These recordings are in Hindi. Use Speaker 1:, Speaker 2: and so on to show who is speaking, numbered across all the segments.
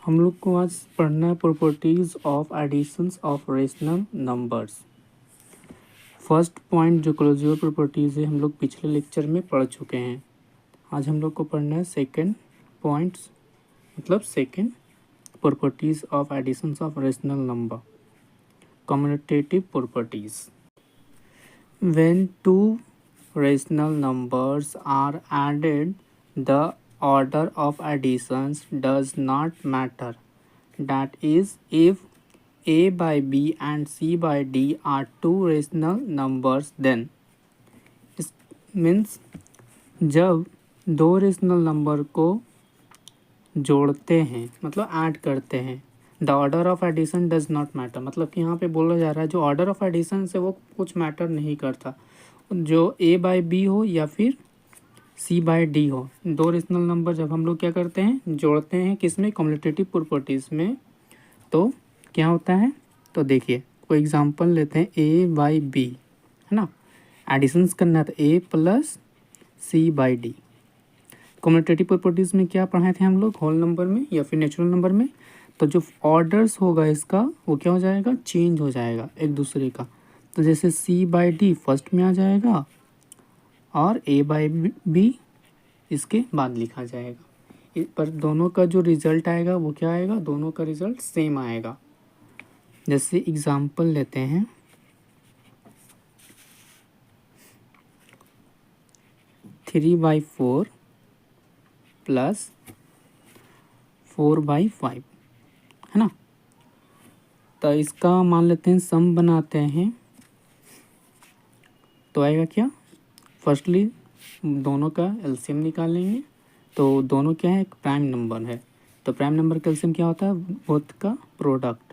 Speaker 1: हम लोग को आज पढ़ना है properties of additions of rational numbers. First point जो क्लोजर प्रॉपर्टीज है हम लोग पिछले लेक्चर में पढ़ चुके हैं। आज हम लोग को पढ़ना है सेकंड पॉइंट्स, मतलब second properties of additions of rational number, commutative properties. When two rational numbers are added, the order of additions does not matter. That is, if a by b and c by d are two rational numbers, then it means जब दो रेशनल नंबर को जोड़ते हैं, मतलब ऐड करते हैं, the order of addition does not matter, मतलब कि यहाँ पे बोला जा रहा है जो ऑर्डर ऑफ एडिशन से वो कुछ मैटर नहीं करता, जो ए बाई बी हो या फिर सी बाई डी हो। दो रेशनल नंबर जब हम लोग क्या करते हैं, जोड़ते हैं किस में, कम्यूटेटिव प्रॉपर्टीज़ में, तो क्या होता है। तो देखिए कोई एग्जांपल लेते हैं, ए बाई बी है ना, एडिशंस करना था A plus C by D. Commutative properties में क्या पढ़ाए थे हम लोग, होल नंबर में या फिर नेचुरल नंबर में। तो जो ऑर्डर्स होगा इसका वो क्या हो जाएगा, चेंज हो जाएगा एक दूसरे का। तो जैसे सी बाई डी फर्स्ट में आ जाएगा और ए बाई बी इसके बाद लिखा जाएगा, पर दोनों का जो रिजल्ट आएगा वो क्या आएगा, दोनों का रिजल्ट सेम आएगा। जैसे एग्जांपल लेते हैं, 3/4 प्लस 4/5 है ना। तो इसका मान लेते हैं सम बनाते हैं, तो आएगा क्या, फर्स्टली दोनों का एलसीएम निकालेंगे। तो दोनों क्या है, एक प्राइम नंबर है, तो प्राइम नंबर का एलसीएम क्या होता है, बोथ का प्रोडक्ट,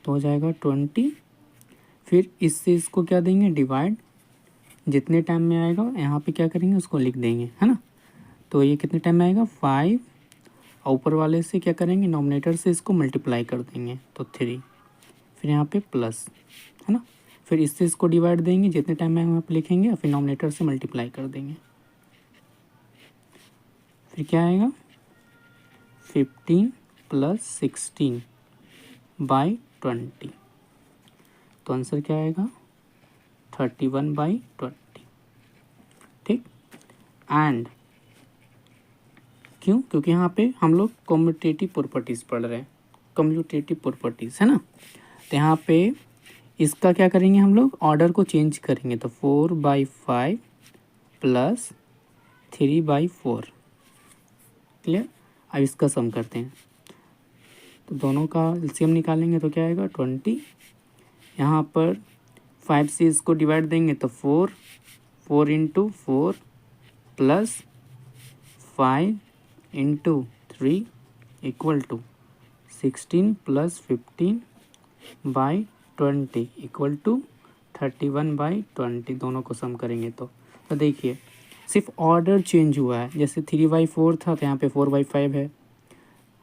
Speaker 1: तो हो जाएगा 20। फिर इससे इसको क्या देंगे, डिवाइड, जितने टाइम में आएगा यहाँ पे क्या करेंगे, उसको लिख देंगे है ना। तो ये कितने टाइम में आएगा, 5, और ऊपर वाले से क्या करेंगे, नॉमिनेटर से इसको मल्टीप्लाई कर देंगे तो 3, फिर यहाँ पे प्लस है ना, फिर इससे इसको डिवाइड देंगे, जितने टाइम में यहाँ पे लिखेंगे, और फिर नॉमिनेटर से मल्टीप्लाई कर देंगे, फिर क्या आएगा, 15 प्लस 16/20। तो आंसर क्या आएगा, 31/20। ठीक, एंड क्यों, क्योंकि यहाँ पे हम लोग कम्यूटेटिव प्रॉपर्टीज़ पढ़ रहे हैं, कम्यूटेटिव प्रॉपर्टीज़ है ना। तो यहाँ पे इसका क्या करेंगे, हम लोग ऑर्डर को चेंज करेंगे, तो 4/5 प्लस 3/4, क्लियर। अब इसका सम करते हैं, तो दोनों का एलसीएम निकालेंगे तो क्या आएगा, 20। यहाँ पर 5 से इसको डिवाइड देंगे तो 4 × 4 प्लस 5 × 3 = 16 प्लस 15/20 = 31/20। दोनों को सम करेंगे तो देखिए सिर्फ ऑर्डर चेंज हुआ है, जैसे 3/4 था तो यहाँ पे 4/5 है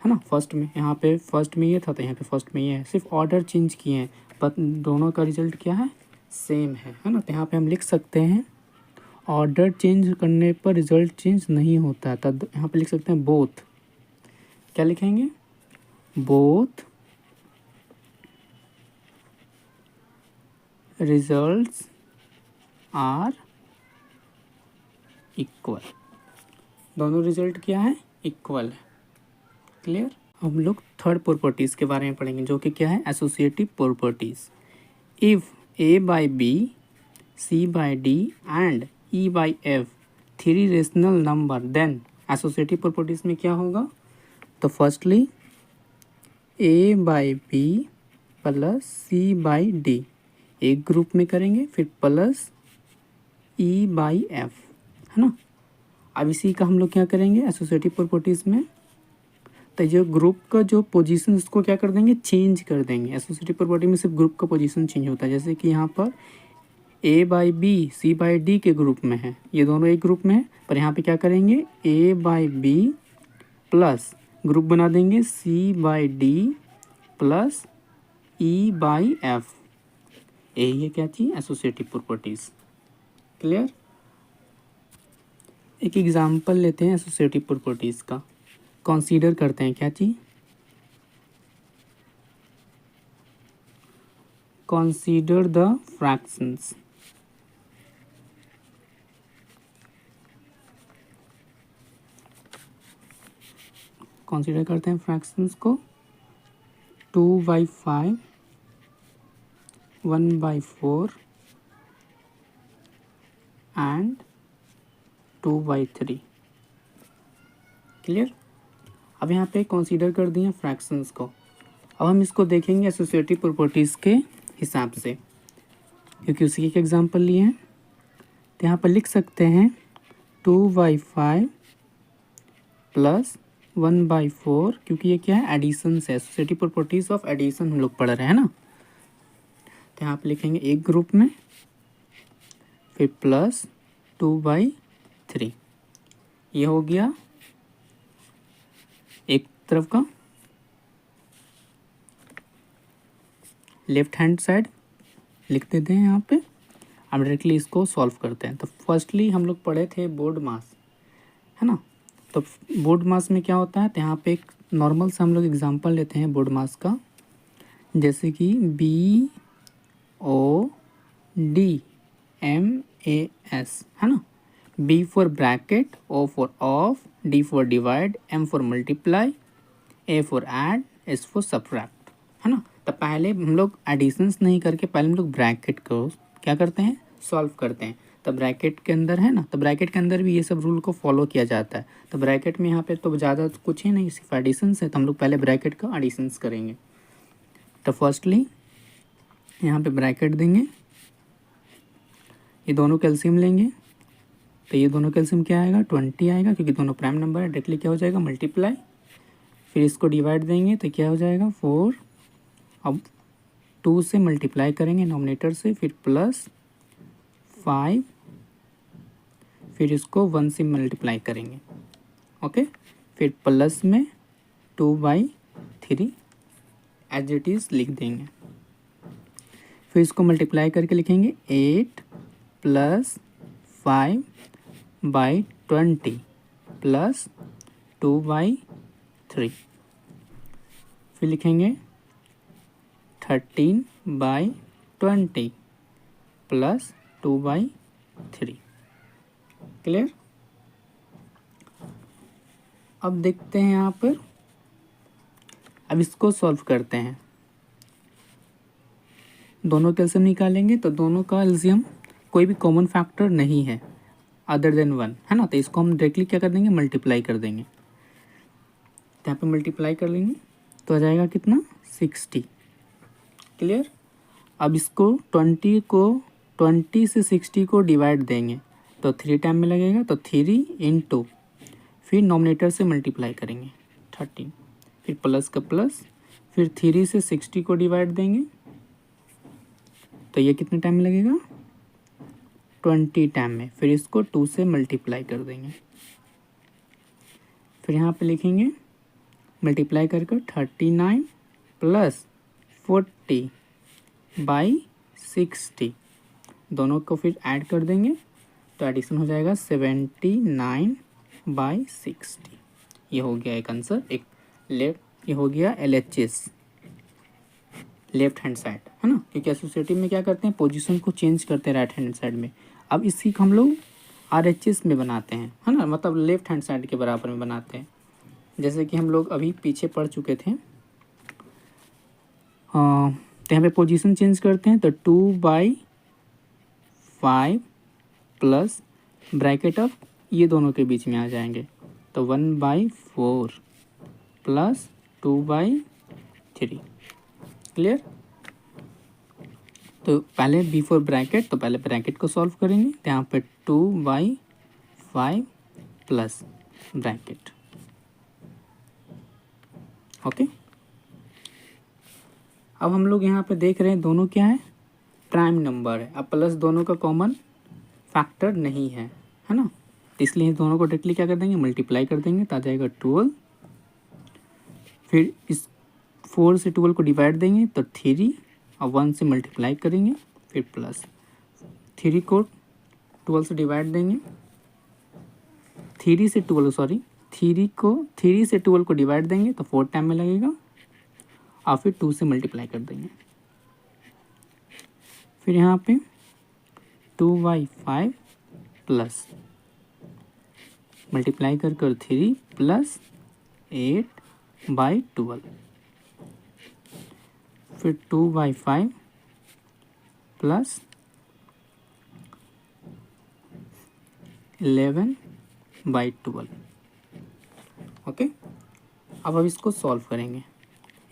Speaker 1: ना, फर्स्ट में, यहाँ पे फर्स्ट में ये था तो यहाँ पे फर्स्ट में ये है, सिर्फ ऑर्डर चेंज किए हैं, पर दोनों का रिजल्ट क्या है, सेम है ना। तो यहाँ पे हम लिख सकते हैं, ऑर्डर चेंज करने पर रिजल्ट चेंज नहीं होता है, तब यहाँ पे लिख सकते हैं बोथ, क्या लिखेंगे, बोथ रिजल्ट्स आर इक्वल। दोनों रिजल्ट क्या है, इक्वल है, क्लियर। हम लोग थर्ड प्रॉपर्टीज़ के बारे में पढ़ेंगे, जो कि क्या है, associative properties. If A by B, C by D and E by F 3 rational number, then associative properties में क्या होगा। तो firstly A by B plus C by D एक ग्रुप में करेंगे, फिर प्लस ई बाई एफ है ना। अब इसी का हम लोग क्या करेंगे एसोसिएटिव प्रॉपर्टीज़ में, तो जो ग्रुप का जो पोजीशन उसको क्या कर देंगे, चेंज कर देंगे। एसोसिएटिव प्रॉपर्टी में सिर्फ ग्रुप का पोजीशन चेंज होता है, जैसे कि यहाँ पर A by B C by D के ग्रुप में है, ये दोनों एक ग्रुप में है, पर यहाँ पे क्या करेंगे, A by B plus group बना देंगे C by D plus E by F, यही है क्या चीज़, एसोसिएटिव प्रॉपर्टीज़, क्लियर। एक एग्जांपल लेते हैं एसोसिएटिव प्रॉपर्टीज़ का, कंसीडर करते हैं क्या चीज़, कंसीडर द फ्रैक्शंस। कंसीडर करते हैं फ्रैक्शंस को 2/5, 1/4 एंड 2/3। क्लियर। अब यहाँ पे कंसीडर कर दिए फ्रैक्शंस को। अब हम इसको देखेंगे एसोसिएटिव प्रॉपर्टीज़ के हिसाब से, क्योंकि उसी के एग्जांपल लिए हैं। तो यहाँ पर लिख सकते हैं 2/5 प्लस 1/4, क्योंकि ये क्या है, एडिशन है। एसोसिएटिव प्रॉपर्टीज़ ऑफ एडिशन हम लोग पढ़ रहे हैं ना। तो यहाँ पर लिखेंगे एक ग्रुप में, फिर प्लस 2/3। ये हो गया एक तरफ का लेफ्ट हैंड साइड लिख देते हैं यहाँ पे। अब डायरेक्टली इसको सॉल्व करते हैं। तो फर्स्टली हम लोग पढ़े थे बोर्ड मास, है ना। तो बोर्ड मास में क्या होता है, तो यहाँ पे एक नॉर्मल सा हम लोग एग्जांपल लेते हैं बोर्ड मास का, जैसे कि BODMAS, है ना। B for bracket, O for of, D for divide, M for multiply, A for add, S for subtract, है ना। तो पहले हम लोग एडिशंस नहीं करके पहले हम लोग ब्रैकेट को क्या करते हैं, सॉल्व करते हैं। तो ब्रैकेट के अंदर है ना, तो ब्रैकेट के अंदर भी ये सब रूल को फॉलो किया जाता है। तो ब्रैकेट में यहाँ पे तो ज़्यादा कुछ ही नहीं, सिर्फ एडिशंस है। तो हम लोग पहले ब्रैकेट का एडिशंस करेंगे। तो फर्स्टली यहाँ पे ब्रैकेट देंगे, ये दोनों कैल्शियम लेंगे। तो ये दोनों कैल्शियम क्या आएगा, 20 आएगा, क्योंकि दोनों प्राइम नंबर है। डायरेक्टली क्या हो जाएगा, मल्टीप्लाई। फिर इसको डिवाइड देंगे तो क्या हो जाएगा, 4। अब 2 से मल्टीप्लाई करेंगे नॉमिनेटर से, फिर प्लस 5, फिर इसको 1 से मल्टीप्लाई करेंगे। ओके, फिर प्लस में 2/3 एज इट इज़ लिख देंगे। फिर इसको मल्टीप्लाई करके लिखेंगे 8 + 5/20 प्लस 2/3। फिर लिखेंगे 13/20 प्लस 2/3। क्लियर। अब देखते हैं यहाँ पर, अब इसको सॉल्व करते हैं। दोनों का एलसीएम निकालेंगे तो दोनों का एलसीएम कोई भी कॉमन फैक्टर नहीं है अदर देन 1, है ना। तो इसको हम डायरेक्टली क्या कर देंगे, मल्टीप्लाई कर देंगे। तो यहाँ पे मल्टीप्लाई कर लेंगे तो आ जाएगा कितना, 60। क्लियर। अब इसको 20 से 60 को डिवाइड देंगे तो 3 टाइम में लगेगा। तो 3 × फिर नॉमिनेटर से मल्टीप्लाई करेंगे 13, फिर प्लस का प्लस, फिर 3 से 60 को डिवाइड देंगे तो ये कितने टाइम में लगेगा, 20 टाइम में। फिर इसको 2 से मल्टीप्लाई कर देंगे। फिर यहाँ पे लिखेंगे मल्टीप्लाई करके 39 + 40/60, दोनों को फिर ऐड कर देंगे तो एडिशन हो जाएगा 79/60। ये हो गया एक आंसर, एक लेफ्ट, ये हो गया LHS, लेफ्ट हैंड साइड, है ना। क्योंकि एसोसिएटिव में क्या करते हैं, पोजीशन को चेंज करते हैं राइट हैंड साइड में। अब इसी को हम लोग RHS में बनाते हैं, है ना, मतलब लेफ्ट हैंड साइड के बराबर में बनाते हैं। जैसे कि हम लोग अभी पीछे पढ़ चुके थे। तो यहाँ पे पोजीशन चेंज करते हैं तो 2/5 प्लस ब्रैकेट ऑफ ये दोनों के बीच में आ जाएंगे तो 1/4 प्लस 2/3। क्लियर। तो पहले बिफोर ब्रैकेट, तो पहले ब्रैकेट को सॉल्व करेंगे। तो यहाँ पे 2/5 प्लस ब्रैकेट। ओके। अब हम लोग यहाँ पे देख रहे हैं दोनों क्या है, प्राइम नंबर है। अब प्लस दोनों का कॉमन फैक्टर नहीं है, है ना। तो इसलिए दोनों को डायरेक्टली क्या कर देंगे, मल्टीप्लाई कर देंगे तो आ जाएगा 12। फिर इस 4 से 12 को डिवाइड देंगे तो 3 और 1 से मल्टीप्लाई करेंगे, फिर प्लस 3 को 12 से डिवाइड देंगे, 3 से 12 को डिवाइड देंगे तो 4 टाइम में लगेगा और फिर 2 से मल्टीप्लाई कर देंगे। फिर यहाँ पे 2/5 प्लस मल्टीप्लाई कर 3 प्लस 8/12, फिर 2/5 प्लस 11/12। ओके, अब इसको सॉल्व करेंगे।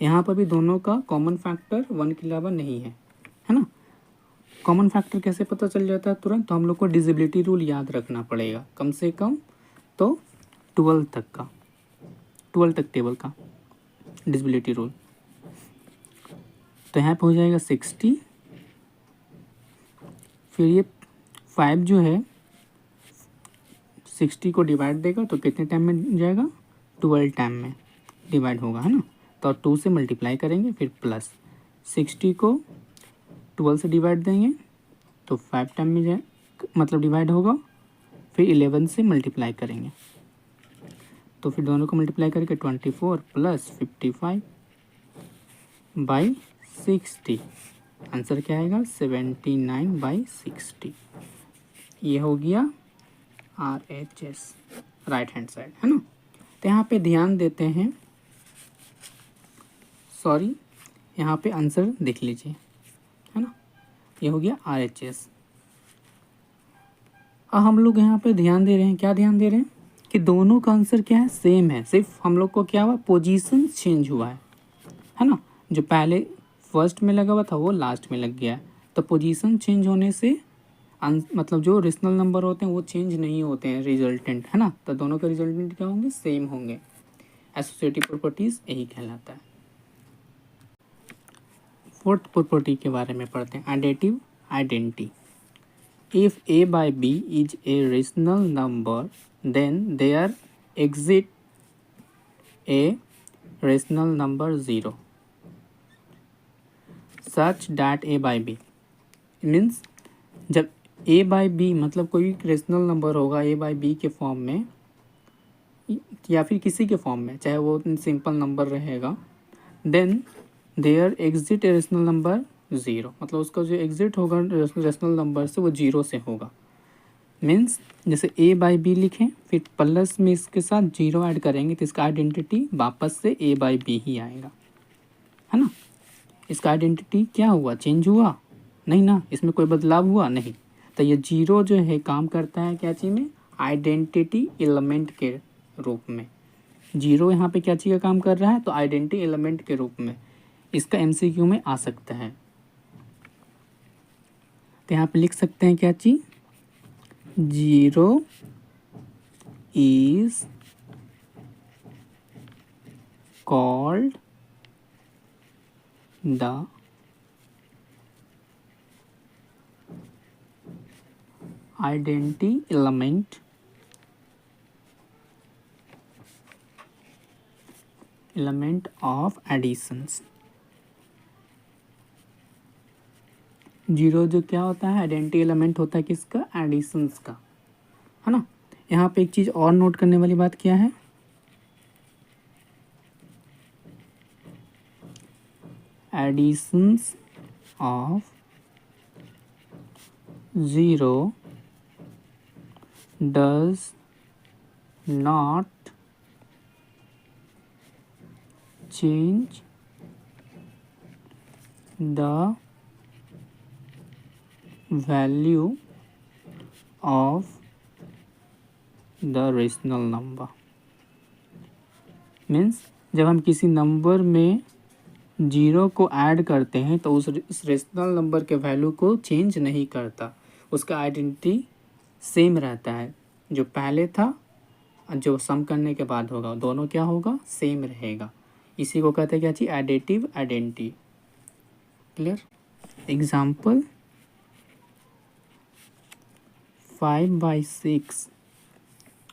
Speaker 1: यहाँ पर भी दोनों का कॉमन फैक्टर 1 के अलावा नहीं है, है ना। कॉमन फैक्टर कैसे पता चल जाता है तुरंत? तो हम लोग को डिजिबिलिटी रूल याद रखना पड़ेगा, कम से कम तो 12 तक का, 12 तक टेबल का डिजिबिलिटी रूल। तो यहाँ पे हो जाएगा 60, फिर ये 5 जो है 60 को डिवाइड देगा तो कितने टाइम में जाएगा? 12 टाइम में डिवाइड होगा, है ना। तो 2 से मल्टीप्लाई करेंगे, फिर प्लस 60 को 12 से डिवाइड देंगे तो 5 टाइम में जाए, मतलब डिवाइड होगा, फिर 11 से मल्टीप्लाई करेंगे तो फिर दोनों को मल्टीप्लाई करके 24 प्लस 55/60, आंसर क्या आएगा? 79/60। ये हो गया RHS, राइट हैंड साइड, है ना। तो यहाँ पे ध्यान देते हैं, सॉरी यहाँ पे आंसर देख लीजिए, है ना। ये हो गया RHS। अब हम लोग यहाँ पे ध्यान दे रहे हैं, क्या ध्यान दे रहे हैं कि दोनों का आंसर क्या है? सेम है, सिर्फ हम लोग को क्या हुआ? पोजीशन चेंज हुआ है ना। जो पहले फर्स्ट में लगा हुआ था वो लास्ट में लग गया है। तो पोजीशन चेंज होने से मतलब जो रेशनल नंबर होते हैं वो चेंज नहीं होते हैं, रिजल्टेंट, है ना। तो दोनों के रिजल्टेंट क्या होंगे? सेम होंगे। एसोसिएटिव प्रॉपर्टीज यही कहलाता है। फोर्थ प्रॉपर्टी के बारे में पढ़ते हैं, additive identity. If a by b is a rational number then there exist a rational number 0 such that a by b means जब a by b मतलब कोई रेशनल नंबर होगा a by b के फॉर्म में या फिर किसी के फॉर्म में, चाहे वो सिंपल नंबर रहेगा, then there exist a rational number 0, मतलब उसका जो एग्जिट होगा रेशनल नंबर से वो 0 से होगा। मीन्स जैसे a बाई बी लिखें, फिर प्लस में इसके साथ 0 ऐड करेंगे तो इसका आइडेंटिटी वापस से a बाई बी ही आएगा, है ना। इसका आइडेंटिटी क्या हुआ? चेंज हुआ नहीं ना, इसमें कोई बदलाव हुआ नहीं। तो ये 0 जो है काम करता है क्या चीज़ में? आइडेंटिटी एलिमेंट के रूप में। 0 यहाँ पे क्या चीज़ का काम कर रहा है? तो आइडेंटिटी एलिमेंट के रूप में। इसका MCQ में आ सकता है। तो यहाँ पे लिख सकते हैं क्या चीज़? 0 is called the identity element of additions। 0 जो क्या होता है? आइडेंटिटी एलिमेंट होता है किसका? एडिशंस का, है ना। यहाँ पे एक चीज़ और नोट करने वाली बात क्या है? Additions of 0 does not change the value of the rational number। Means जब हम किसी नंबर में 0 को ऐड करते हैं तो उस रेशनल नंबर के वैल्यू को चेंज नहीं करता, उसका आइडेंटिटी सेम रहता है। जो पहले था जो सम करने के बाद होगा, दोनों क्या होगा? सेम रहेगा। इसी को कहते हैं क्या चीज़? Additive identity. Clear? Example 5/6।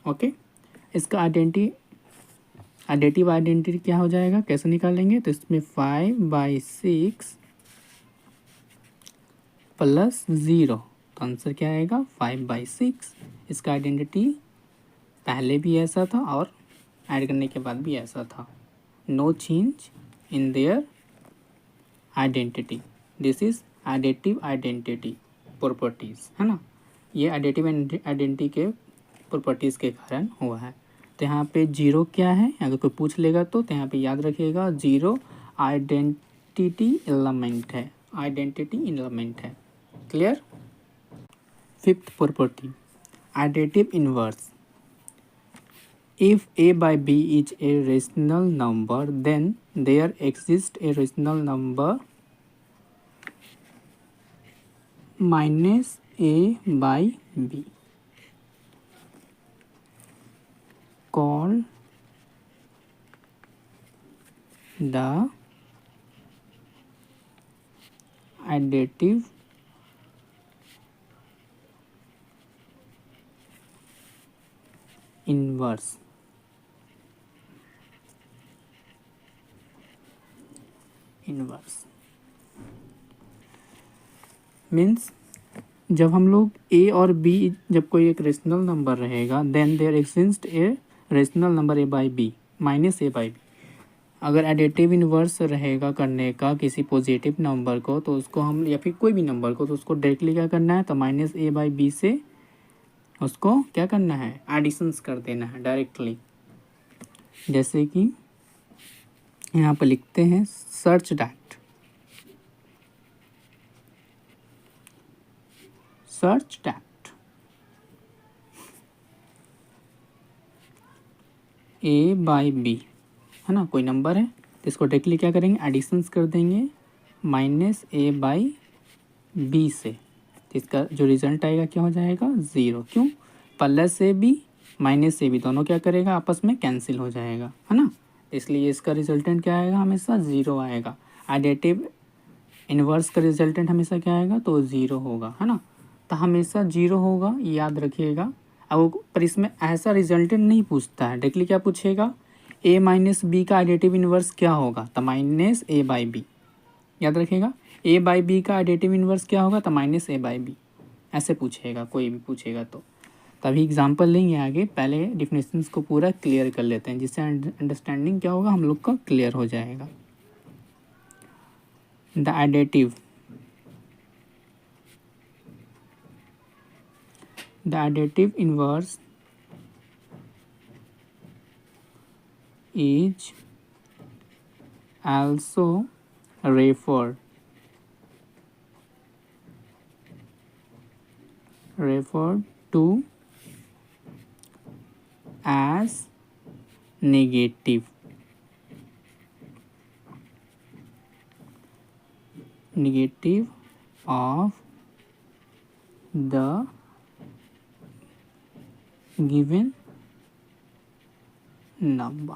Speaker 1: Okay, इसका एडिटिव आइडेंटिटी क्या हो जाएगा? कैसे निकालेंगे? तो इसमें 5/6 प्लस 0, तो आंसर क्या आएगा? 5/6। इसका आइडेंटिटी पहले भी ऐसा था और ऐड करने के बाद भी ऐसा था। No change in their identity. This is additive identity properties, है ना, ये एडिटिव आइडेंटिटी के प्रॉपर्टीज़ के कारण हुआ है। तो यहाँ पे जीरो क्या है, अगर कोई पूछ लेगा तो यहाँ पे याद रखिएगा जीरो आइडेंटिटी एलिमेंट है, आइडेंटिटी एलिमेंट है। Clear. Fifth property additive inverse. If a by b is a rational number, then there exists a rational number minus a by b called the additive inverse। Inverse means जब हम लोग ए और बी, जब कोई एक रेशनल नंबर रहेगा, then there exist a rational number A by B minus A by B. अगर एडिटिव इनवर्स रहेगा करने का किसी पॉजिटिव नंबर को, तो उसको हम, या फिर कोई भी नंबर को, तो उसको डायरेक्टली क्या करना है, तो माइनस ए बाई बी से उसको क्या करना है, एडिशंस कर देना है डायरेक्टली। जैसे कि यहाँ पर लिखते हैं search that, search that A by B, है ना, कोई नंबर है तो इसको डायरेक्टली क्या करेंगे, एडिशंस कर देंगे माइनस ए बाई बी से। तो इसका जो रिजल्ट आएगा क्या हो जाएगा, ज़ीरो। क्यों, plus A B minus A B दोनों क्या करेगा, आपस में कैंसिल हो जाएगा, है ना, इसलिए इसका रिजल्टेंट क्या आएगा, हमेशा ज़ीरो आएगा। एडिटिव इनवर्स का रिजल्टेंट हमेशा क्या आएगा, तो ज़ीरो होगा, है ना, तो हमेशा ज़ीरो होगा, याद रखिएगा। अब पर इसमें ऐसा रिजल्टेंट नहीं पूछता है, डायरेक्टली क्या पूछेगा, ए माइनस बी का एडिटिव इनवर्स क्या होगा, तो माइनस ए बाई बी। याद रखिएगा, ए बाई बी का एडिटिव इनवर्स क्या होगा, तो माइनस ए बाई बी, ऐसे पूछेगा, कोई भी पूछेगा तो। तभी एग्जांपल लेंगे आगे, पहले डिफिनेशंस को पूरा क्लियर कर लेते हैं, जिससे अंडरस्टैंडिंग क्या होगा हम लोग का क्लियर हो जाएगा। The additive inverse is also referred to as negative of the given number।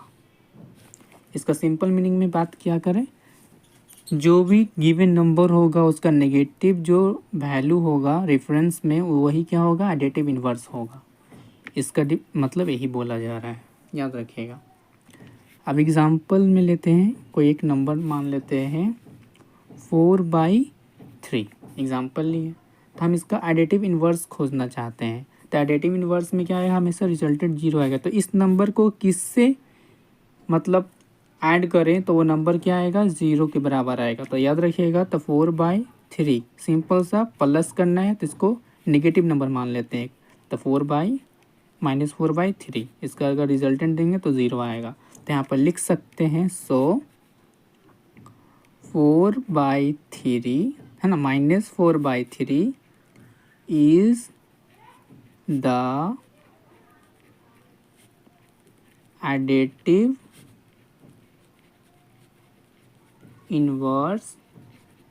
Speaker 1: इसका सिंपल मीनिंग में बात क्या करें, जो भी गिवन नंबर होगा उसका नेगेटिव जो वैल्यू होगा रेफरेंस में, वही क्या होगा, एडिटिव इनवर्स होगा। इसका मतलब यही बोला जा रहा है, याद रखिएगा। अब एग्जांपल में लेते हैं, कोई एक नंबर मान लेते हैं 4/3, एग्जांपल लिए, तो हम इसका एडिटिव इनवर्स खोजना चाहते हैं। तो एडिटिव इनवर्स में क्या आएगा, हमेशा रिजल्टेंट जीरो आएगा। तो इस नंबर को किससे मतलब ऐड करें तो वो नंबर क्या आएगा, ज़ीरो के बराबर आएगा। तो याद रखिएगा, तो 4/3 सिंपल सा प्लस करना है, तो इसको नेगेटिव नंबर मान लेते हैं। तो -4/3 इसका अगर रिजल्टेंट देंगे तो ज़ीरो आएगा। तो यहाँ पर लिख सकते हैं, सो 4/3, है ना, -4/3 is the additive inverse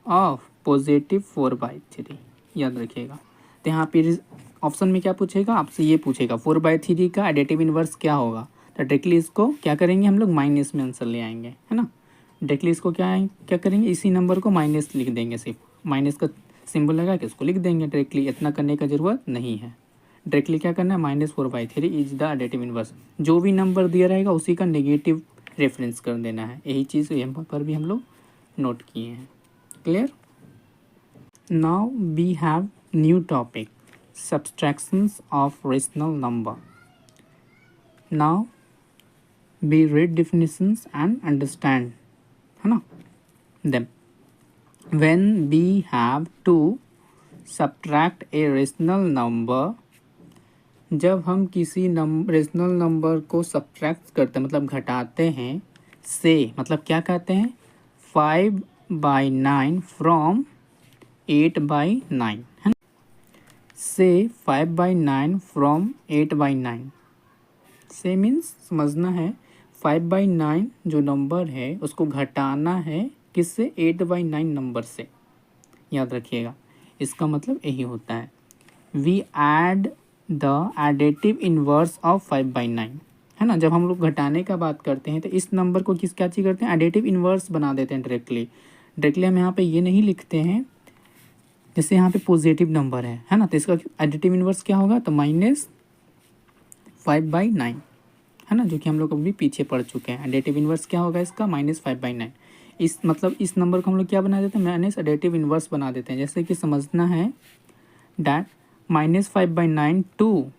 Speaker 1: of positive 4/3। याद रखिएगा। तो यहाँ पे ऑप्शन में क्या पूछेगा, आपसे ये पूछेगा 4/3 का एडिटिव इनवर्स क्या होगा। तो डायरेक्टली इसको क्या करेंगे, हम लोग माइनस में आंसर ले आएंगे, है ना। डायरेक्टली इसको क्या करेंगे, इसी नंबर को माइनस लिख देंगे, सिर्फ माइनस का सिंबल लगा के इसको लिख देंगे डायरेक्टली, इतना करने का ज़रूरत नहीं है। डायरेक्टली क्या करना है, -4/3 इज द एडिटिव इनवर्स। जो भी नंबर दिया रहेगा उसी का नेगेटिव रेफरेंस कर देना है। यही चीज़ यहाँ पर भी हम लोग नोट किए हैं। Clear. Now we have new topic, subtractions of rational number. Now we read definitions and understand, है ना, them. when we have to subtract a rational number, जब हम किसी रेशनल नंबर को सब्ट्रैक्ट करते हैं मतलब घटाते हैं से, मतलब क्या कहते हैं 5/9 फ्रॉम 8/9 है ना, से 5/9 फ्रॉम 8/9 से मीन्स समझना है 5/9 जो नंबर है उसको घटाना है किससे 8/9 नंबर से, याद रखिएगा इसका मतलब यही होता है। We add the additive inverse of 5/9 है ना, जब हम लोग घटाने का बात करते हैं तो इस नंबर को क्या चीज़ करते हैं एडेटिव इन्वर्स बना देते हैं डायरेक्टली हम यहाँ पे ये नहीं लिखते हैं, जैसे यहाँ पे पॉजिटिव नंबर है ना, तो इसका एडेटिव इन्वर्स क्या होगा तो -5/9 है ना, जो कि हम लोग अभी पीछे पढ़ चुके हैं। एडेटिव इन्वर्स क्या होगा इसका -5/9। इस मतलब इस नंबर को हम लोग क्या बना देते हैं माइनस एडेटिव इन्वर्स बना देते हैं। जैसे कि समझना है डैट -5/9 टू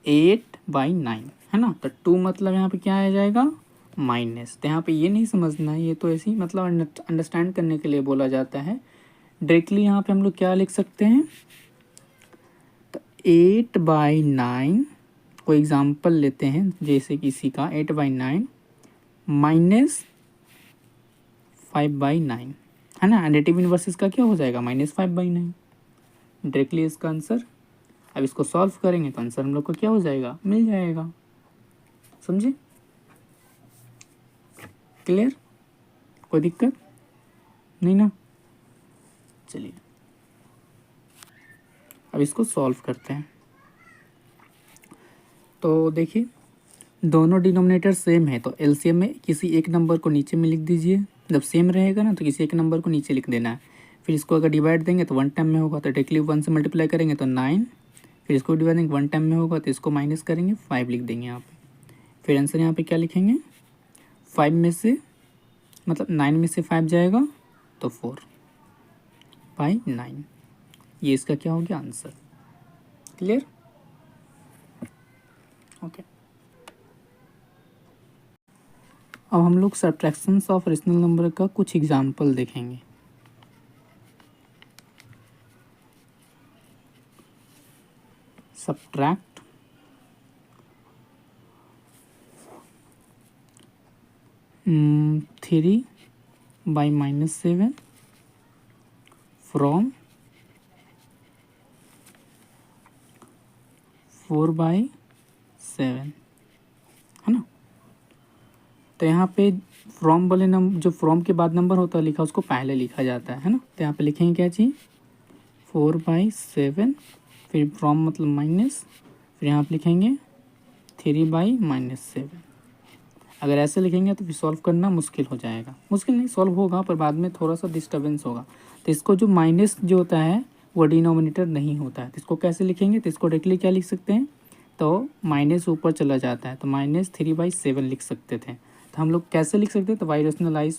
Speaker 1: 8/9 है ना, तो 2 मतलब यहाँ पे क्या आ जाएगा माइनस, तो यहाँ पे ये नहीं समझना है, ये तो ऐसे ही मतलब अंडरस्टैंड करने के लिए बोला जाता है। डायरेक्टली यहाँ पे हम लोग क्या लिख सकते हैं तो 8/9 को एग्जाम्पल लेते हैं, जैसे किसी का 8/9 -5/9 है ना, एडेटिव इन्वर्स का क्या हो जाएगा -5/9 डायरेक्टली इसका आंसर। अब इसको सॉल्व करेंगे तो आंसर हम लोग को क्या हो जाएगा मिल जाएगा, समझे क्लियर, कोई दिक्कत नहीं ना। चलिए अब इसको सॉल्व करते हैं। तो देखिए दोनों डिनोमिनेटर सेम है तो एलसीएम में किसी एक नंबर को नीचे में लिख दीजिए, जब सेम रहेगा ना तो किसी एक नंबर को नीचे लिख देना है। फिर इसको अगर डिवाइड देंगे तो 1 टाइम में होगा तो डायरेक्टली 1 से मल्टीप्लाई करेंगे तो 9, फिर इसको डिवाइड देंगे 1 टाइम में होगा तो इसको माइनस करेंगे 5 लिख देंगे यहाँ पे। फिर आंसर यहाँ पे क्या लिखेंगे 5 में से मतलब 9 में से 5 जाएगा तो 4/9, ये इसका क्या हो गया आंसर। Clear, okay. अब हम लोग सब्ट्रैक्शंस ऑफ रेशनल नंबर का कुछ एग्जाम्पल देखेंगे। सब्ट्रैक्ट 3/-7 फ्रॉम 4/7 है ना, तो यहाँ पे फ्रॉम वाले नंबर जो फ्रॉम के बाद नंबर होता है लिखा उसको पहले लिखा जाता है ना, तो यहाँ पे लिखेंगे क्या चीज़ 4/7 फिर फ्रॉम मतलब माइनस, फिर यहाँ पे लिखेंगे 3/-7। अगर ऐसे लिखेंगे तो फिर सॉल्व करना मुश्किल हो जाएगा, मुश्किल नहीं सॉल्व होगा पर बाद में थोड़ा सा डिस्टर्बेंस होगा। तो इसको जो माइनस जो होता है वो डिनोमिनेटर नहीं होता है, तो इसको कैसे लिखेंगे तो इसको डायरेक्टली क्या लिख सकते हैं तो माइनस ऊपर चला जाता है तो -3/7 लिख सकते थे। तो हम लोग कैसे लिख सकते हैं तो बाई रेशनलाइज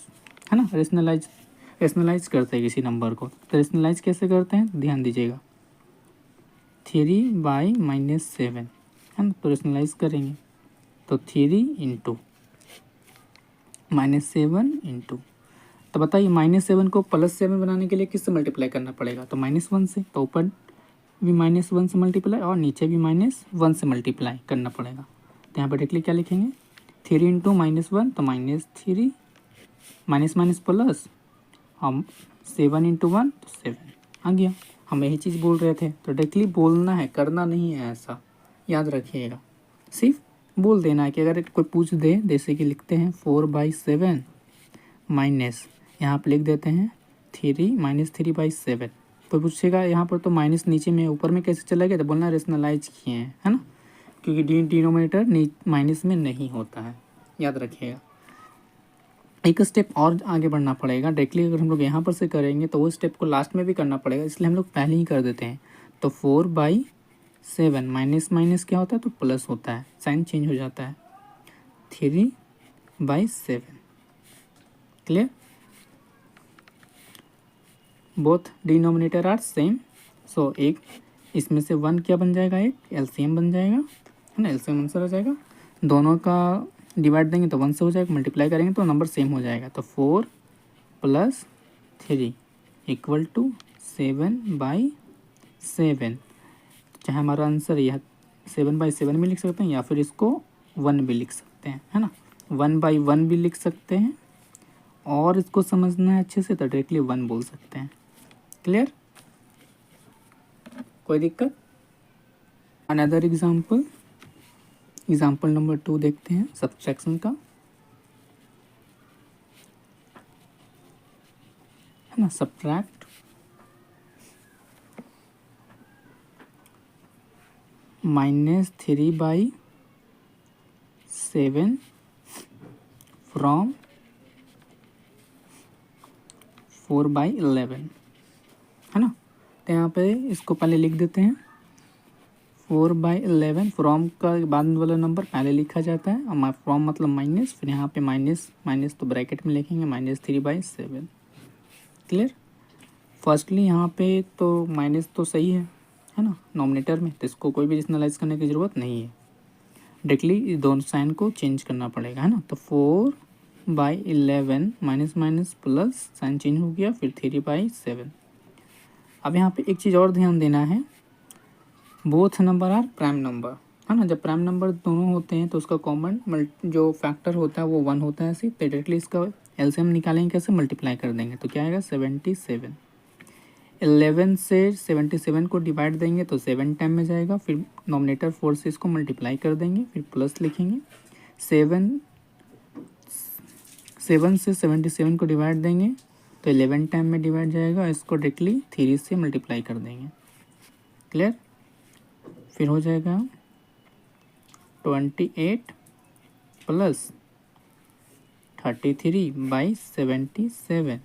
Speaker 1: है ना, रेशनलाइज करते हैं किसी नंबर को, तो रेशनलाइज कैसे करते हैं ध्यान दीजिएगा 3/-7 है ना, तो रेशनलाइज करेंगे तो 3 × -7 तो बताइए -7 को +7 बनाने के लिए किससे मल्टीप्लाई करना पड़ेगा तो -1 से, तो ऊपर भी -1 से मल्टीप्लाई और नीचे भी -1 से मल्टीप्लाई करना पड़ेगा। तो यहाँ पर डायरेक्टली क्या लिखेंगे 3 × -1 तो -3 माइनस प्लस हम 7 × 1 तो 7 आ गया। हम यही चीज़ बोल रहे थे, तो डायरेक्टली बोलना है करना नहीं है, ऐसा याद रखिएगा, सिर्फ बोल देना है कि अगर कोई पूछ दे जैसे कि लिखते हैं 4/7 माइनस यहाँ पर लिख देते हैं 3/7। कोई पूछेगा यहाँ पर तो माइनस नीचे में ऊपर में कैसे चला गया तो बोलना रेशनलाइज किए हैं है ना, क्योंकि डिनोमिनेटर माइनस में नहीं होता है, याद रखिएगा। एक स्टेप और आगे बढ़ना पड़ेगा, डायरेक्टली अगर हम लोग यहाँ पर से करेंगे तो वो स्टेप को लास्ट में भी करना पड़ेगा, इसलिए हम लोग पहले ही कर देते हैं। तो 4/7 माइनस क्या होता है तो प्लस होता है, साइन चेंज हो जाता है 3/7। Clear, both denominator are same, so एक इसमें से 1 क्या बन जाएगा एक एलसीएम बन जाएगा है ना, एलसीएम आंसर हो जाएगा। दोनों का डिवाइड देंगे तो 1 से हो जाएगा, मल्टीप्लाई करेंगे तो नंबर सेम हो जाएगा, तो 4 + 3 इक्वल टू 7/7। चाहे हमारा आंसर यह 7/7 भी लिख सकते हैं या फिर इसको 1 भी लिख सकते हैं, है ना। 1/1 भी लिख सकते हैं और इसको समझना है अच्छे से तो डायरेक्टली 1 बोल सकते हैं। क्लियर? कोई दिक्कत? अनदर एग्जाम्पल नंबर 2 देखते हैं सब्ट्रैक्शन का, है ना। सब्ट्रैक्ट -3/7 फ्रॉम 4/11, है ना। तो यहाँ पे इसको पहले लिख देते हैं। 4/11 फ्रॉम का बाद वाला नंबर पहले लिखा जाता है और फ्रॉम मतलब माइनस, फिर यहाँ पे माइनस तो ब्रैकेट में लिखेंगे -3/7। क्लियर? फर्स्टली यहाँ पे तो माइनस तो सही है ना, नॉमिनेटर में, तो इसको कोई भी रेशनलाइज करने की ज़रूरत नहीं है। डायरेक्टली दोनों साइन को चेंज करना पड़ेगा, है ना। तो 4/11 minus minus plus sign change हो गया, फिर 3/7। अब यहाँ पे एक चीज़ और ध्यान देना है, both number are prime number, है ना। जब प्राइम नंबर दोनों होते हैं तो उसका कॉमन जो फैक्टर होता है वो 1 होता है ऐसे, तो डायरेक्टली इसका एलसीएम निकालेंगे कैसे, मल्टीप्लाई कर देंगे तो क्या आएगा 77। 11 से 77 को डिवाइड देंगे तो 7 टाइम में जाएगा, फिर नॉमिनेटर 4 से इसको मल्टीप्लाई कर देंगे, फिर प्लस लिखेंगे। 7 से 77 को डिवाइड देंगे तो 11 टाइम में डिवाइड जाएगा, इसको डायरेक्टली 3 से मल्टीप्लाई कर देंगे। क्लियर? फिर हो जाएगा 28 प्लस 33/77।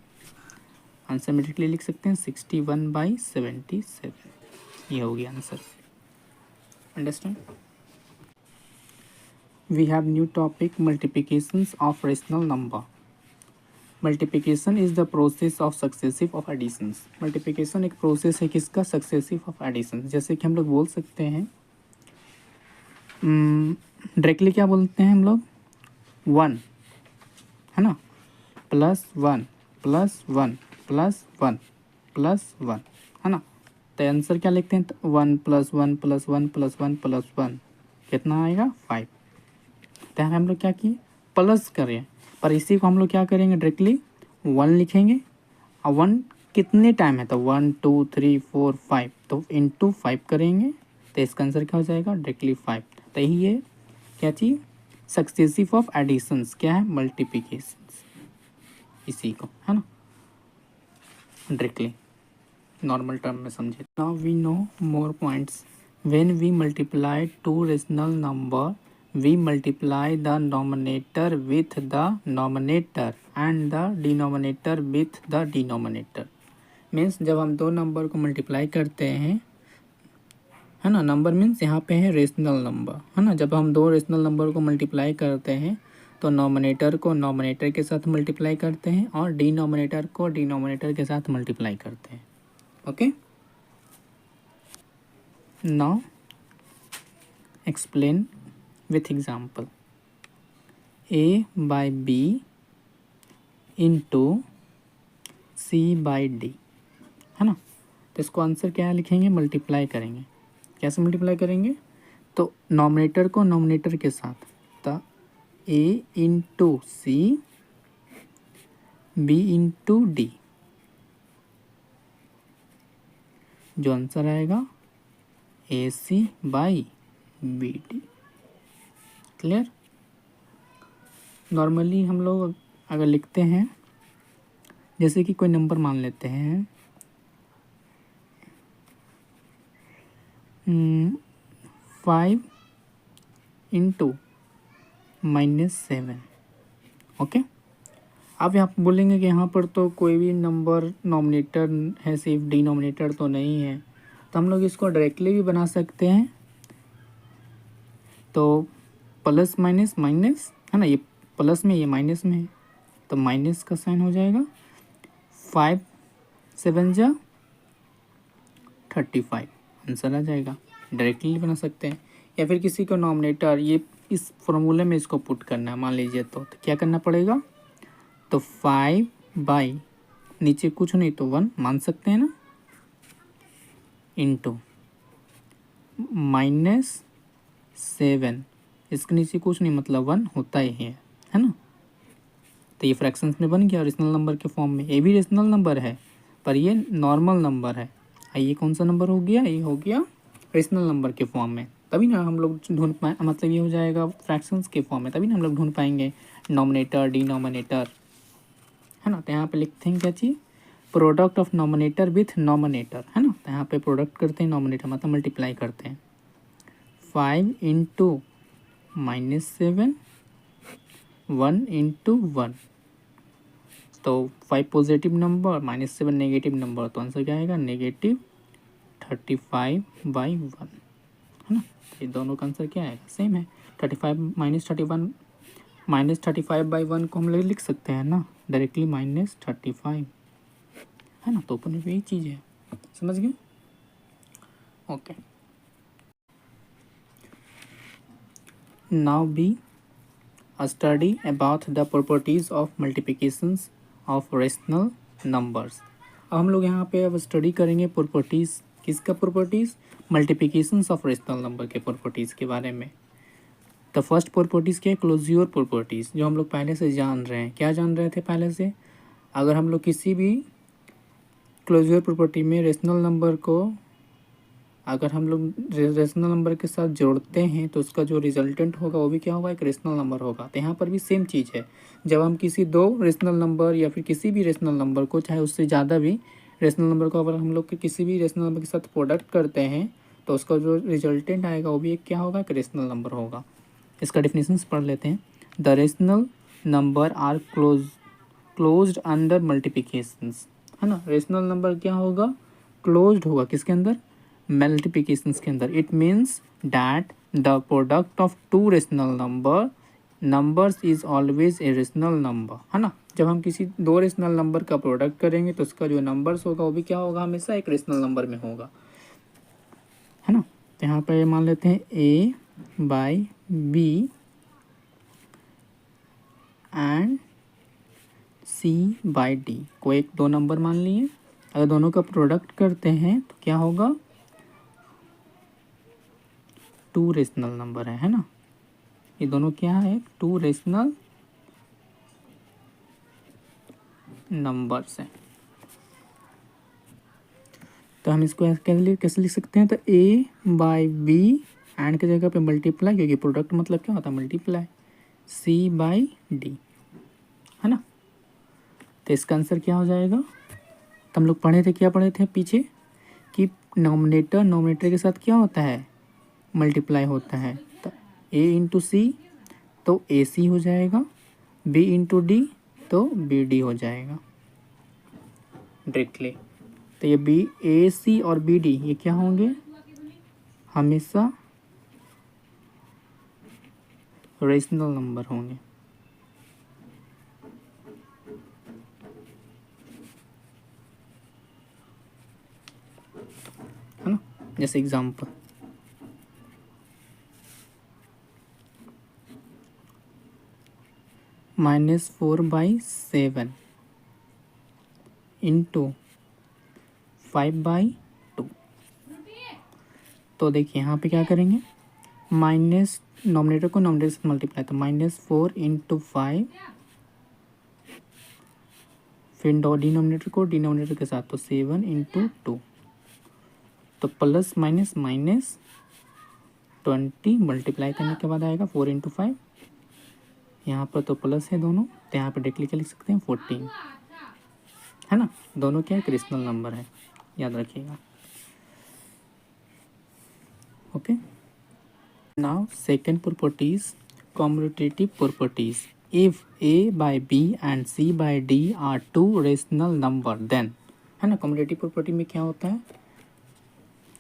Speaker 1: आंसर में डायरेक्टली लिख सकते हैं 61/77। ये हो गया answer. Understand? We have new topic multiplications of rational number. Multiplication is the process of successive of additions. Multiplication एक प्रोसेस है किसका, सक्सेसिव ऑफ एडिशन। जैसे कि हम लोग बोल सकते हैं डायरेक्टली क्या बोलते हैं हम लोग, 1, है ना, +1 +1 +1 +1, है ना। तो आंसर क्या लिखते हैं, 1 + 1 + 1 + 1 + 1 कितना आएगा 5। तो हम लोग क्या किए, प्लस करें, पर इसी को हम लोग क्या करेंगे, डायरेक्टली 1 लिखेंगे। और 1 कितने टाइम है, तो 1 2 3 4 5, तो इंटू 5 करेंगे तो इसका आंसर क्या हो जाएगा, डायरेक्टली 5। तो यही है क्या चीज़, सक्सेसिव ऑफ एडिशंस, क्या है, मल्टीप्लिकेशंस, इसी को, है ना, डायरेक्टली नॉर्मल टर्म में समझे। Now we know more points. When we multiply two rational number, we multiply the numerator with the numerator and the denominator with the denominator। Means जब हम दो नंबर को मल्टीप्लाई करते हैं, है ना, नंबर मीन्स यहाँ पे है रेशनल नंबर, है ना। जब हम दो रेशनल नंबर को मल्टीप्लाई करते हैं तो नॉमिनेटर को नॉमिनेटर के साथ मल्टीप्लाई करते हैं और डिनोमिनेटर को डिनोमिनेटर के साथ मल्टीप्लाई करते हैं। Okay, now explain with example। A/B into C/D, है ना। तो इसको आंसर क्या लिखेंगे, मल्टीप्लाई करेंगे। कैसे मल्टीप्लाई करेंगे, तो नॉमिनेटर को नॉमिनेटर के साथ, तो A into C B into D, जो आंसर आएगा AC/BD। क्लियर? नॉर्मली हम लोग अगर लिखते हैं, जैसे कि कोई नंबर मान लेते हैं 5 × -7। ओके, अब यहाँ बोलेंगे कि यहाँ पर तो कोई भी नंबर नॉमिनेटर है, सिर्फ डिनोमिनेटर तो नहीं है, तो हम लोग इसको डायरेक्टली भी बना सकते हैं। तो प्लस माइनस माइनस, है ना, ये प्लस में ये माइनस में है, तो माइनस का साइन हो जाएगा। 5 7 जा 35, आंसर आ जाएगा। डायरेक्टली बना सकते हैं या फिर किसी को नॉमिनेटर, ये इस फॉर्मूले में इसको पुट करना है मान लीजिए, तो क्या करना पड़ेगा, तो 5/, नीचे कुछ नहीं तो 1 मान सकते हैं ना, इंटू -7, इसके नीचे कुछ नहीं मतलब 1 होता ही है ना। तो ये फ्रैक्शंस में बन गया रेशनल नंबर के फॉर्म में। ये भी रेशनल नंबर है पर ये नॉर्मल नंबर है। ये कौन सा नंबर हो गया, ये हो गया रेशनल नंबर के फॉर्म में। तभी ना हम लोग ढूंढ पाए, मतलब ये हो जाएगा फ्रैक्शंस के फॉर्म में, तभी ना हम लोग ढूंढ पाएंगे नॉमिनेटर डिनोमिनेटर, है ना। तो यहाँ पे लिखते हैं क्या चीज़, product of nominator with nominator, है ना। तो यहाँ पे प्रोडक्ट करते हैं, नॉमिनेटर मतलब मल्टीप्लाई करते हैं। 5 इंटू -7, 1 इंटू 1, तो 5 पॉजिटिव नंबर, -7 नेगेटिव नंबर, तो आंसर क्या आएगा -35/1, है ना। ये दोनों का आंसर क्या आएगा, सेम है। 35 को हम लोग लिख सकते हैं ना डायरेक्टली -35, है ना। तो अपन यही चीज़ है, समझ गए। Okay, now we study about the properties of multiplications of rational numbers. अब हम लोग यहाँ पे अब स्टडी करेंगे प्रॉपर्टीज़, किसका properties, multiplications of rational number के प्रॉपर्टीज़ के बारे में। द फर्स्ट प्रॉपर्टीज़ क्या है, क्लोज्योर प्रॉपर्टीज़, जो हम लोग पहले से जान रहे हैं। क्या जान रहे थे पहले से, अगर हम लोग किसी भी क्लोज्योर प्रॉपर्टी में रेशनल नंबर को अगर हम लोग रेशनल नंबर के साथ जोड़ते हैं तो उसका जो रिजल्टेंट होगा वो भी क्या होगा, एक रेशनल नंबर होगा। तो यहाँ पर भी सेम चीज़ है, जब हम किसी दो रेशनल नंबर या फिर किसी भी रेशनल नंबर को, चाहे उससे ज़्यादा भी रेशनल नंबर को अगर हम लोग किसी भी रेशनल नंबर के साथ प्रोडक्ट करते हैं तो उसका जो रिजल्टेंट आएगा वो भी एक क्या होगा, एक रेशनल नंबर होगा। इसका डेफिनेशंस पढ़ लेते हैं। The rational number are closed under multiplications, है ना। रेशनल नंबर क्या होगा, क्लोज्ड होगा, किसके अंदर, मल्टीप्लिकेशंस के अंदर। It means that the product of two rational numbers is always a rational number, है ना। जब हम किसी दो रेशनल नंबर का प्रोडक्ट करेंगे तो उसका जो नंबर्स होगा वो भी क्या होगा, हमेशा एक रेशनल नंबर में होगा, है ना। तो यहाँ पर मान लेते हैं A/B एंड C/D को एक दो नंबर मान लिए। अगर दोनों का प्रोडक्ट करते हैं तो क्या होगा, टू रेशनल नंबर है ना। ये दोनों क्या है, टू रेशनल नंबर्स हैं। तो हम इसको कैसे लिख सकते हैं, तो A/B एंड की जगह पे मल्टीप्लाई, क्योंकि प्रोडक्ट मतलब क्या होता है, मल्टीप्लाई, C/D, है ना। तो इसका आंसर क्या हो जाएगा, तो हम लोग पढ़े थे, क्या पढ़े थे पीछे, कि नॉमिनेटर के साथ क्या होता है, मल्टीप्लाई होता है। तो A इंटू C तो AC हो जाएगा, B इंटू D तो BD हो जाएगा डायरेक्टली। तो ये AC और BD ये क्या होंगे, हमेशा रेशनल नंबर होंगे, है ना। जैसे एग्जांपल, -4/7 इंटू 5/2। तो देखिए यहाँ पे क्या करेंगे, माइनस नॉमिनेटर को नॉमिनेटर से मल्टीप्लाई, तो -4 इंटू 5, फिर डिनोमिनेटर को डिनोमिनेटर के साथ तो 7 इंटू 2, तो प्लस माइनस -20 मल्टीप्लाई करने के बाद आएगा 4 इंटू 5, यहाँ पर तो प्लस है दोनों, तो यहाँ पर डायरेक्टली क्या लिख सकते हैं 14, है ना। दोनों क्या एक रेशनल नंबर है, याद रखिएगा। Okay, now second properties, commutative properties. If A/B and C/D are two rational number then, है ना। कॉम्यूटेटिव प्रॉपर्टी में क्या होता है तो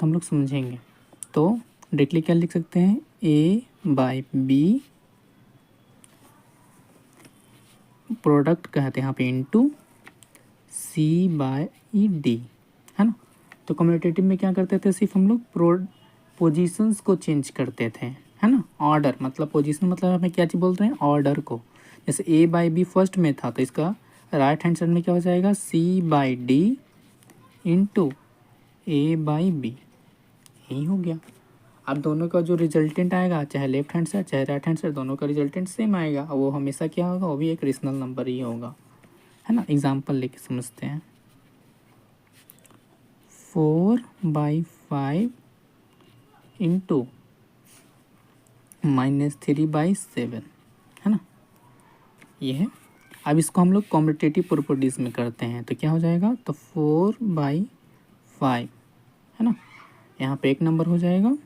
Speaker 1: हम लोग समझेंगे। तो डायरेक्टली क्या लिख सकते हैं, A/B प्रोडक्ट कहते हैं यहाँ पे इंटू C/D, है ना। तो कम्यूटेटिव में क्या करते थे, सिर्फ हम लोग पोजीशंस को चेंज करते थे, है ना। ऑर्डर मतलब पोजीशन मतलब हमें क्या चीज़ बोल रहे हैं, ऑर्डर को। जैसे A/B फर्स्ट में था तो इसका राइट हैंड साइड में क्या हो जाएगा, C/D इंटू A/B, यही हो गया। अब दोनों का जो रिजल्टेंट आएगा, चाहे लेफ्ट हैंड साइड चाहे राइट हैंड साइड, दोनों का रिजल्टेंट सेम आएगा, वो हमेशा क्या होगा, वो भी एक रेशनल नंबर ही होगा, है ना। एग्जाम्पल लेके समझते हैं। 4/5 इंटू -3/7, है ना, ये है। अब इसको हम लोग कॉम्पिटेटिव प्रॉपर्टीज में करते हैं, तो क्या हो जाएगा, तो 4/5, है ना, यहाँ पे एक नंबर हो जाएगा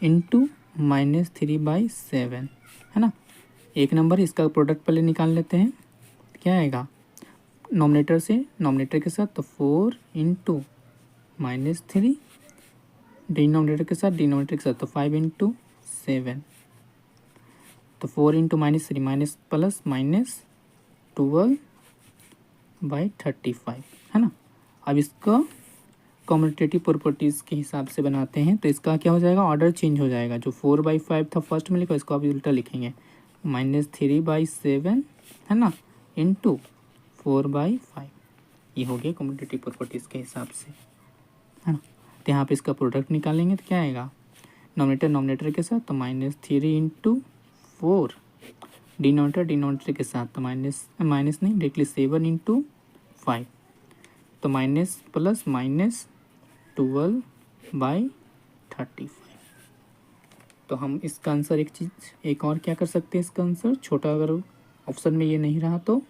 Speaker 1: इंटू -3/7, है ना, एक नंबर। इसका प्रोडक्ट पहले निकाल लेते हैं, क्या आएगा, नॉमिनेटर से नॉमिनेटर के साथ, तो 4 इंटू -3, डिनोमिनेटर के साथ डिनोमिनेटर के साथ, तो 5 इंटू 7, तो 4 इंटू -3 माइनस प्लस -12/35, है ना। अब इसका कम्यूटेटिव प्रॉपर्टीज़ के हिसाब से बनाते हैं, तो इसका क्या हो जाएगा, ऑर्डर चेंज हो जाएगा। जो 4/5 था फर्स्ट में लिखा, इसको आप उल्टा लिखेंगे, -3/7, है ना, इंटू 4/5, ये हो गया कम्यूटेटिव प्रॉपर्टीज़ के हिसाब से, है ना। तो यहाँ पे इसका प्रोडक्ट निकालेंगे तो क्या आएगा, नॉमिनेटर नॉमिनेटर के साथ, तो -3 इंटू 4, डिनोमिनेटर डिनोमिनेटर के साथ, तो माइनस नहीं डायरेक्टली 7 इंटू 5, तो माइनस प्लस -12/35। तो हम इसका आंसर एक और क्या कर सकते हैं, इसका आंसर छोटा, अगर ऑप्शन में ये नहीं रहा तो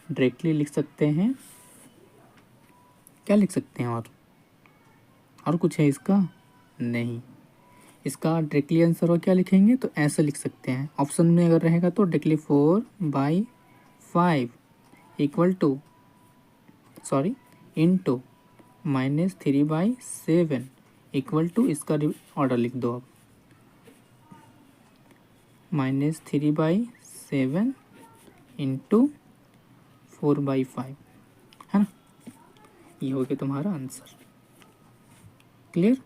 Speaker 1: डायरेक्टली लिख सकते हैं, क्या लिख सकते हैं, और कुछ है इसका नहीं, इसका डायरेक्टली आंसर और क्या लिखेंगे, तो ऐसे लिख सकते हैं। ऑप्शन में अगर रहेगा तो directly 4/5 equal to into -3/7 equal to, इसका ऑर्डर लिख दो अब, -3/7 इंटू 4/5, है ना, ये हो गया तुम्हारा आंसर। क्लियर।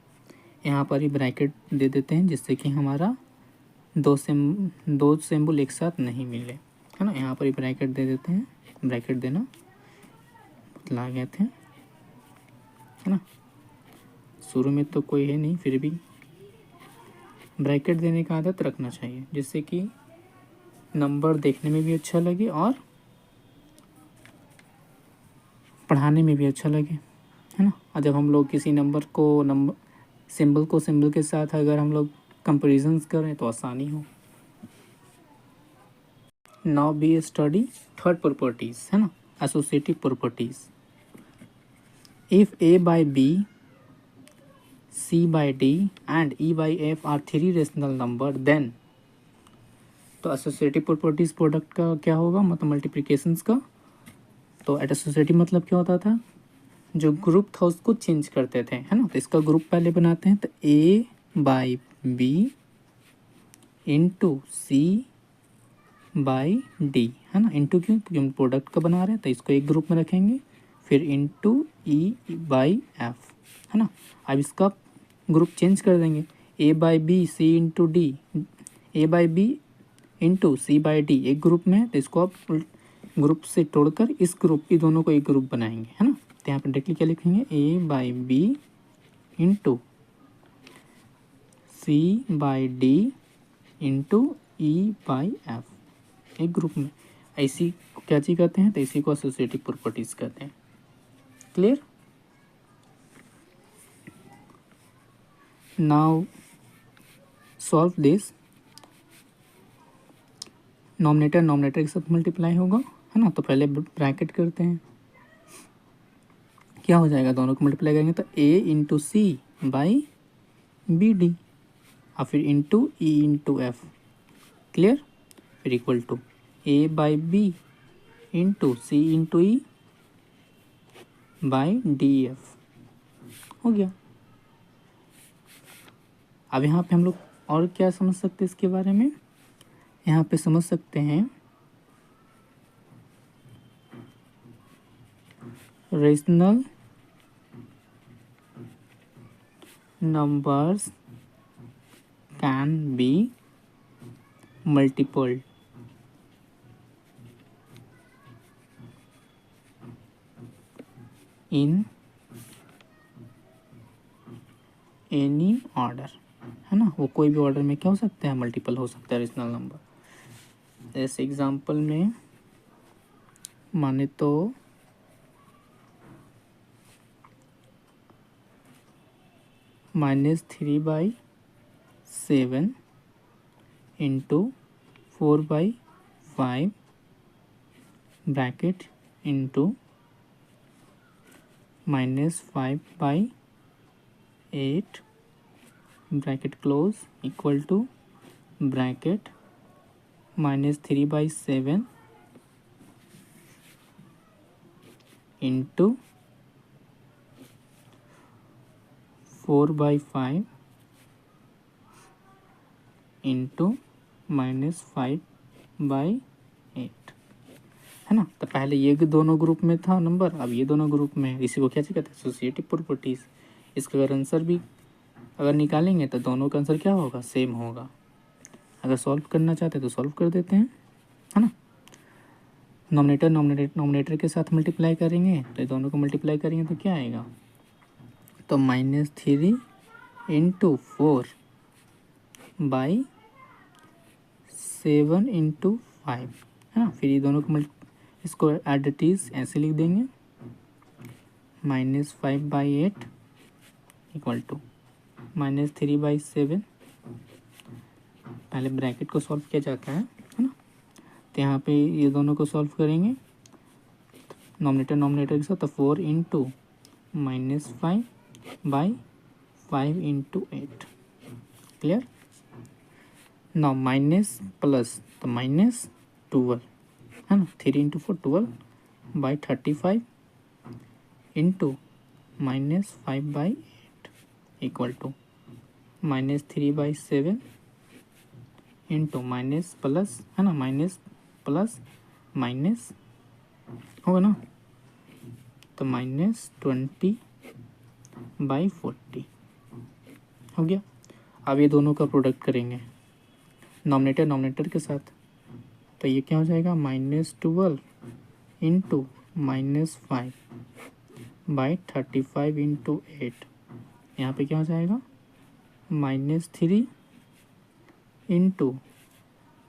Speaker 1: यहाँ पर ही ब्रैकेट दे देते हैं, जिससे कि हमारा दो सिंबल एक साथ नहीं मिले, है ना। यहाँ पर ही ब्रैकेट दे देते हैं, ब्रैकेट देना बतला गए थे, है ना। शुरू में तो कोई है नहीं, फिर भी ब्रैकेट देने का आदत रखना चाहिए, जिससे कि नंबर देखने में भी अच्छा लगे और पढ़ाने में भी अच्छा लगे, है ना। और जब हम लोग किसी सिंबल को सिंबल के साथ अगर हम लोग कंपेरिजन्स करें तो आसानी हो। Now we study third properties, है ना, associative properties. If A/B, C/D and E/F are 3 rational number, then, तो एसोसिएटिव प्रॉपर्टीज प्रोडक्ट का क्या होगा, मतलब मल्टीप्लिकेशंस का। तो एसोसिएटिव मतलब क्या होता था, जो ग्रुप था उसको चेंज करते थे, है ना। तो इसका ग्रुप पहले बनाते हैं, तो A/B इंटू C/D, है ना, इंटू क्यों, क्योंकि हम प्रोडक्ट का बना रहे हैं, तो इसको एक ग्रुप में रखेंगे, फिर इंटू E/F, है ना। अब इसका ग्रुप चेंज कर देंगे, A/B C/D, A/B into C/D एक ग्रुप में है, तो इसको आप ग्रुप से तोड़कर इस ग्रुप की दोनों को एक ग्रुप बनाएंगे, है ना। तो यहाँ पर डायरेक्टली क्या लिखेंगे, A/B into C/D into E/F, एक ग्रुप में। ऐसी क्या चीज़ कहते हैं, तो इसी को एसोसिएटिव प्रॉपर्टीज कहते हैं। Clear. Now solve this. Nominator nominator के साथ मल्टीप्लाई होगा, है ना। तो पहले ब्रैकेट करते हैं, क्या हो जाएगा, दोनों को मल्टीप्लाई करेंगे तो A इंटू C/BD और फिर into E into F। Clear. फिर equal to A/B into C into E/DF, हो गया। अब यहाँ पे हम लोग और क्या समझ सकते हैं इसके बारे में, यहाँ पे समझ सकते हैं rational numbers can be multiple, in any order, है ना, वो कोई भी ऑर्डर में क्या हो सकता है, मल्टीपल हो सकता है रेशनल नंबर। ऐसे एग्जांपल में माने तो -3/7 into 4/5 bracket into -5/8 bracket close equal to bracket -3/7 into 4/5 into -5/8, है ना। तो पहले ये दोनों ग्रुप में था नंबर, अब ये दोनों ग्रुप में है। इसी को क्या कहते हैं, एसोसिएटिव प्रॉपर्टीज। इसका अगर आंसर भी अगर निकालेंगे तो दोनों का आंसर क्या होगा, सेम होगा। अगर सॉल्व करना चाहते हैं तो सॉल्व कर देते हैं, है ना। नॉमिनेटर के साथ मल्टीप्लाई करेंगे तो दोनों को मल्टीप्लाई करेंगे तो क्या आएगा, तो -3 इंटू 4/7 इंटू 5, है ना। फिर ये दोनों को इसको एडिटीज ऐसे लिख देंगे, -5/8 इक्वल टू -3/7। पहले ब्रैकेट को सॉल्व किया जाता है ना। तो यहाँ पे ये दोनों को सॉल्व करेंगे नॉमिनेटर के साथ, तो 4 into -5/5 into 8, clear. Now minus plus तो -12, है ना। 3 into 4 12/35 into -5/8 equal to -3/7 into minus plus, है ना, माइनस प्लस माइनस होगा ना, तो -20/40 हो गया। अब ये दोनों का प्रोडक्ट करेंगे नॉमिनेटर के साथ, तो ये क्या हो जाएगा, -12 इंटू -5/35 इंटू 8, यहाँ पे क्या हो जाएगा, -3 इंटू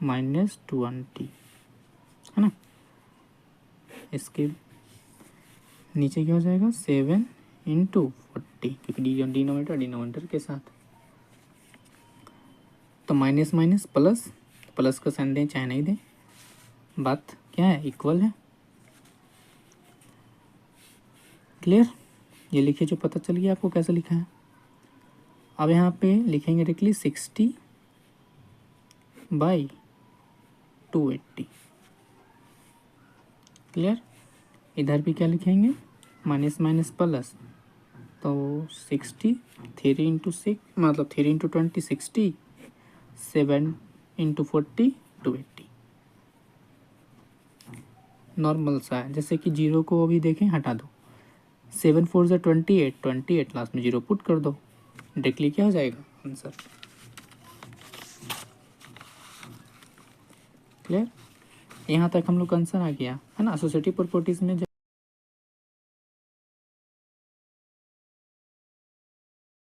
Speaker 1: -20, है ना। इसके नीचे क्या हो जाएगा, 7 इंटू 40, क्योंकि डिनोमिनेटर के साथ, तो माइनस माइनस प्लस, प्लस का साइन दें चाहे नहीं दें, बात क्या है, इक्वल है। क्लियर, ये लिखिए जो पता चल गया आपको कैसे लिखा है। अब यहाँ पे लिखेंगे डायरेक्टली 60/280, क्लियर। इधर भी क्या लिखेंगे, माइनस माइनस प्लस, तो 60, 3 इंटू 6 मतलब 3 इंटू 20 60, 7 इंटू 40 280, नॉर्मल सा है। जैसे कि जीरो को अभी देखें हटा दो, 7 4 से 28 लास्ट में जीरो पुट कर दो, डायरेक्टली क्या हो जाएगा आंसर, क्लियर। यहाँ तक हम लोग का आंसर आ गया, है ना। एसोसिएटिव प्रॉपर्टीज में